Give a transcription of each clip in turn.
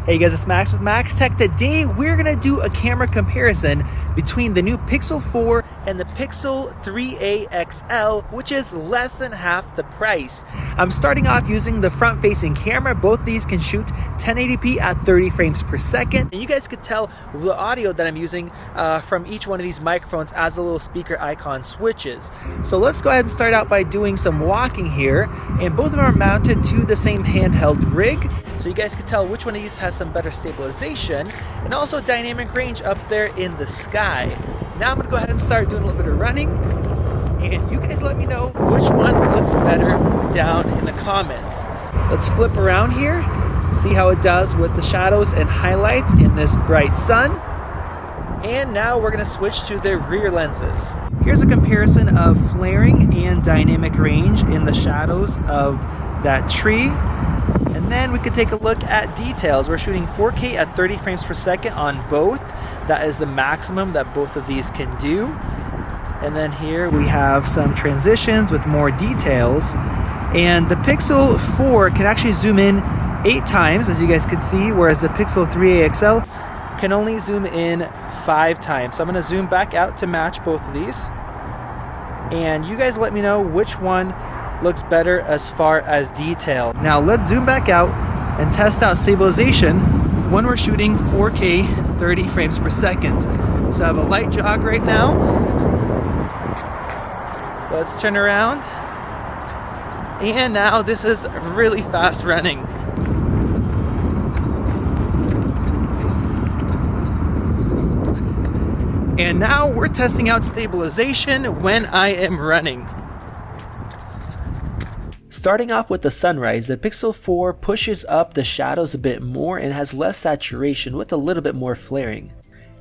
Hey guys, it's Max with Max Tech. Today we're gonna do a camera comparison between the new Pixel 4 and the Pixel 3a XL, which is less than half the price. I'm starting off using the front-facing camera. Both these can shoot 1080p at 30 frames per second. And you guys could tell the audio that I'm using from each one of these microphones as the little speaker icon switches. So let's go ahead and start out by doing some walking here. And both of them are mounted to the same handheld rig. So you guys can tell which one of these has some better stabilization and also dynamic range up there in the sky. Now I'm gonna go ahead and start doing a little bit of running, and you guys let me know which one looks better down in the comments. Let's flip around here, see how it does with the shadows and highlights in this bright sun. And now we're gonna switch to the rear lenses. Here's a comparison of flaring and dynamic range in the shadows of that tree. And then we could take a look at details. We're shooting 4K at 30 frames per second on both. That is the maximum that both of these can do. And then here we have some transitions with more details. And the Pixel 4 can actually zoom in 8 times, as you guys can see, whereas the Pixel 3a XL can only zoom in 5 times. So I'm gonna zoom back out to match both of these. And you guys let me know which one looks better as far as detail. Now let's zoom back out and test out stabilization when we're shooting 4K 30 frames per second. So I have a light jog right now. Let's turn around. And now this is really fast running. And now we're testing out stabilization when I am running. Starting off with the sunrise, the Pixel 4 pushes up the shadows a bit more and has less saturation with a little bit more flaring.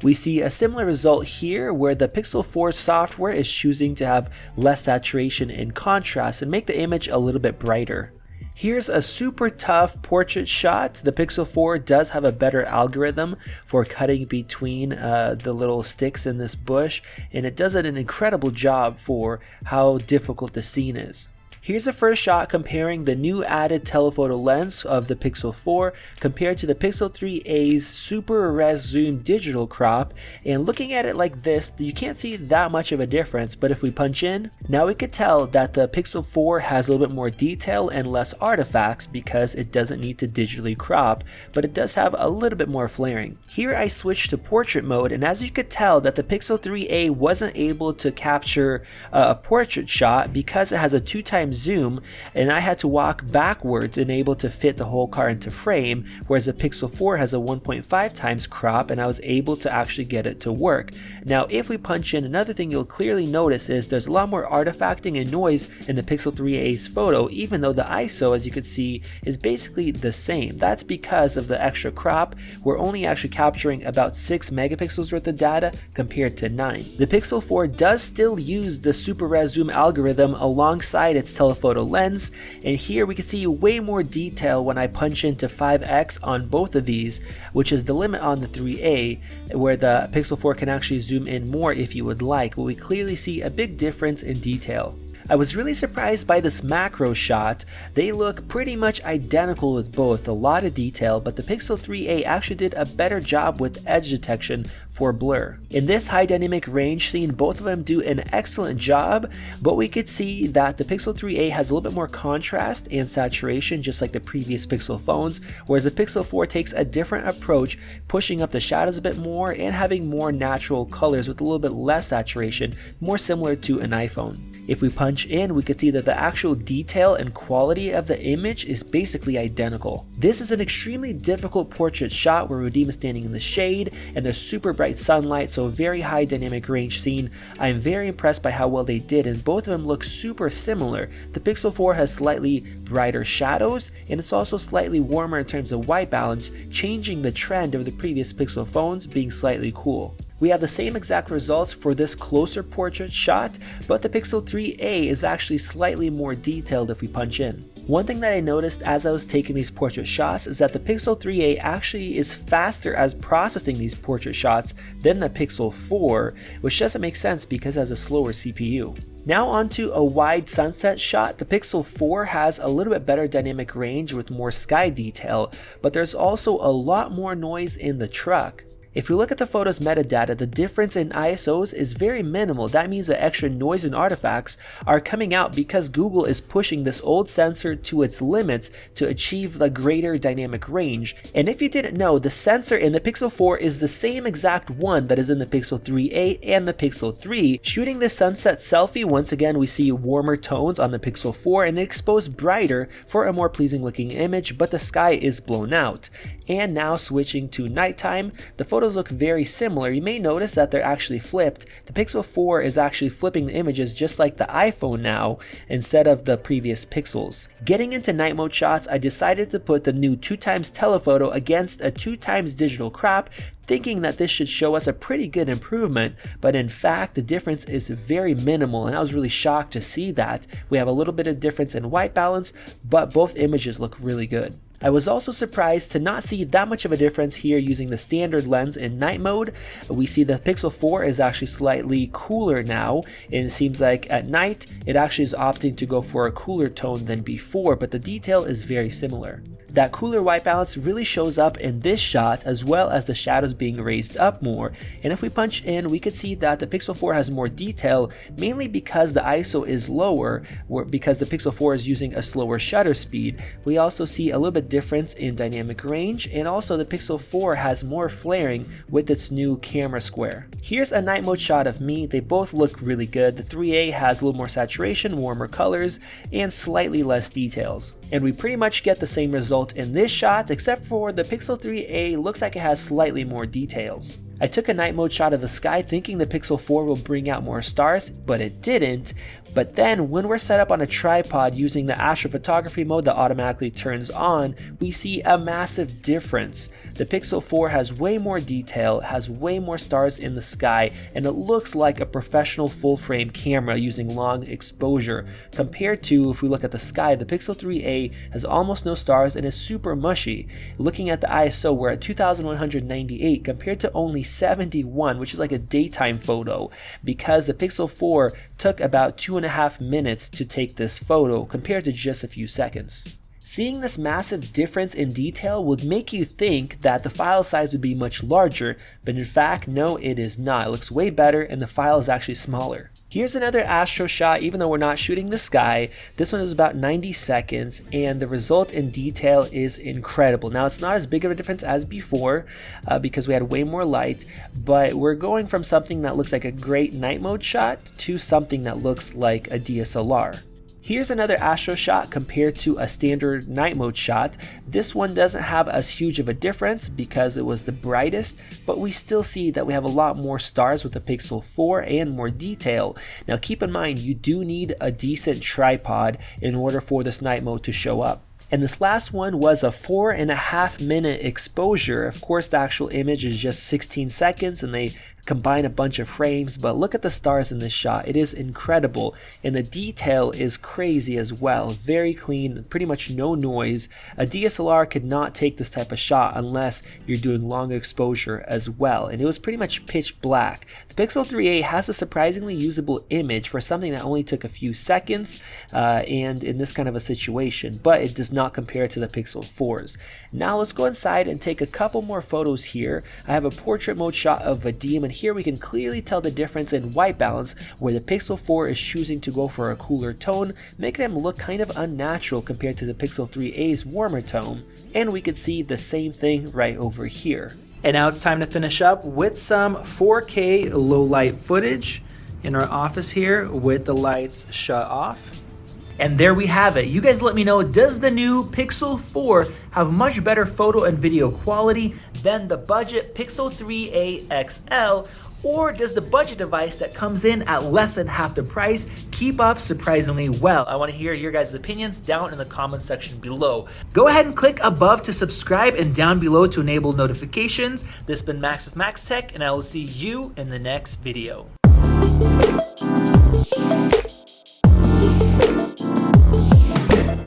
We see a similar result here where the Pixel 4 software is choosing to have less saturation and contrast and make the image a little bit brighter. Here's a super tough portrait shot. The Pixel 4 does have a better algorithm for cutting between the little sticks in this bush, and it does an incredible job for how difficult the scene is. Here's the first shot comparing the new added telephoto lens of the Pixel 4 compared to the Pixel 3a's super res zoom digital crop, and looking at it like this, you can't see that much of a difference, but if we punch in, now we could tell that the Pixel 4 has a little bit more detail and less artifacts because it doesn't need to digitally crop, but it does have a little bit more flaring. Here I switched to portrait mode, and as you could tell that the Pixel 3a wasn't able to capture a portrait shot because it has a 2x zoom, and I had to walk backwards and able to fit the whole car into frame, whereas the Pixel 4 has a 1.5 times crop and I was able to actually get it to work. Now if we punch in, another thing you'll clearly notice is there's a lot more artifacting and noise in the Pixel 3a's photo, even though the ISO, as you can see, is basically the same. That's because of the extra crop. We're only actually capturing about 6 megapixels worth of data compared to 9. The Pixel 4 does still use the super res zoom algorithm alongside its telephoto lens, and here we can see way more detail when I punch into 5x on both of these, which is the limit on the 3a, where the Pixel 4 can actually zoom in more if you would like, but we clearly see a big difference in detail. I was really surprised by this macro shot. They look pretty much identical with both, a lot of detail, but the Pixel 3a actually did a better job with edge detection for blur. In this high dynamic range scene, both of them do an excellent job, but we could see that the Pixel 3a has a little bit more contrast and saturation, just like the previous Pixel phones, whereas the Pixel 4 takes a different approach, pushing up the shadows a bit more and having more natural colors with a little bit less saturation, more similar to an iPhone. If we punch in, we could see that the actual detail and quality of the image is basically identical. This is an extremely difficult portrait shot where Radim is standing in the shade and there's super bright sunlight, so a very high dynamic range scene. I'm very impressed by how well they did, and both of them look super similar. The Pixel 4 has slightly brighter shadows, and it's also slightly warmer in terms of white balance, changing the trend of the previous Pixel phones being slightly cool. We have the same exact results for this closer portrait shot, but the Pixel 3a is actually slightly more detailed if we punch in. One thing that I noticed as I was taking these portrait shots is that the Pixel 3a actually is faster as processing these portrait shots than the Pixel 4, which doesn't make sense because it has a slower CPU. Now onto a wide sunset shot. The Pixel 4 has a little bit better dynamic range with more sky detail, but there's also a lot more noise in the truck. If you look at the photo's metadata, the difference in ISOs is very minimal. That means that extra noise and artifacts are coming out because Google is pushing this old sensor to its limits to achieve the greater dynamic range. And if you didn't know, the sensor in the Pixel 4 is the same exact one that is in the Pixel 3a and the Pixel 3. Shooting this sunset selfie, once again we see warmer tones on the Pixel 4 and it exposed brighter for a more pleasing looking image, but the sky is blown out. And now switching to nighttime, the photos look very similar. You may notice that they're actually flipped. The Pixel 4 is actually flipping the images just like the iPhone now instead of the previous Pixels. Getting into night mode shots, I decided to put the new 2x telephoto against a 2x digital crop, thinking that this should show us a pretty good improvement, but in fact the difference is very minimal, and I was really shocked to see that. We have a little bit of difference in white balance, but both images look really good. I was also surprised to not see that much of a difference here using the standard lens in night mode. We see the Pixel 4 is actually slightly cooler now, and it seems like at night it actually is opting to go for a cooler tone than before, but the detail is very similar. That cooler white balance really shows up in this shot, as well as the shadows being raised up more. And if we punch in, we could see that the Pixel 4 has more detail, mainly because the ISO is lower, because the Pixel 4 is using a slower shutter speed. We also see a little bit difference in dynamic range, and also the Pixel 4 has more flaring with its new camera square. Here's a night mode shot of me. They both look really good. The 3A has a little more saturation, warmer colors, and slightly less details. And we pretty much get the same result in this shot, except for the Pixel 3a looks like it has slightly more details. I took a night mode shot of the sky thinking the Pixel 4 will bring out more stars, but it didn't. But then when we're set up on a tripod using the astrophotography mode that automatically turns on, we see a massive difference. The Pixel 4 has way more detail, has way more stars in the sky, and it looks like a professional full frame camera using long exposure. Compared to, if we look at the sky, the Pixel 3a has almost no stars and is super mushy. Looking at the ISO, we're at 2198 compared to only 71, which is like a daytime photo, because the Pixel 4 took about 2.5 minutes to take this photo compared to just a few seconds. Seeing this massive difference in detail would make you think that the file size would be much larger, but in fact, no, it is not. It looks way better and the file is actually smaller. Here's another astro shot, even though we're not shooting the sky. This one is about 90 seconds and the result in detail is incredible. Now it's not as big of a difference as before because we had way more light, but we're going from something that looks like a great night mode shot to something that looks like a DSLR. Here's another astro shot compared to a standard night mode shot. This one doesn't have as huge of a difference because it was the brightest, but we still see that we have a lot more stars with the Pixel 4 and more detail. Now keep in mind, you do need a decent tripod in order for this night mode to show up. And this last one was a 4.5 minute exposure. Of course, the actual image is just 16 seconds and they combine a bunch of frames, but look at the stars in this shot. It is incredible, and the detail is crazy as well. Very clean, pretty much no noise. A DSLR could not take this type of shot unless you're doing long exposure as well, and it was pretty much pitch black. The Pixel 3a has a surprisingly usable image for something that only took a few seconds and in this kind of a situation, but it does not compare to the Pixel 4s. Now let's go inside and take a couple more photos here. I have a portrait mode shot of Vadim, and here we can clearly tell the difference in white balance where the Pixel 4 is choosing to go for a cooler tone, making him look kind of unnatural compared to the Pixel 3a's warmer tone. And we could see the same thing right over here. And now it's time to finish up with some 4K low light footage in our office here with the lights shut off. And there we have it. You guys let me know, does the new Pixel 4 have much better photo and video quality than the budget Pixel 3a XL, or does the budget device that comes in at less than half the price keep up surprisingly well? I want to hear your guys' opinions down in the comment section below. Go ahead and click above to subscribe and down below to enable notifications. This has been Max with Max Tech, and I will see you in the next video.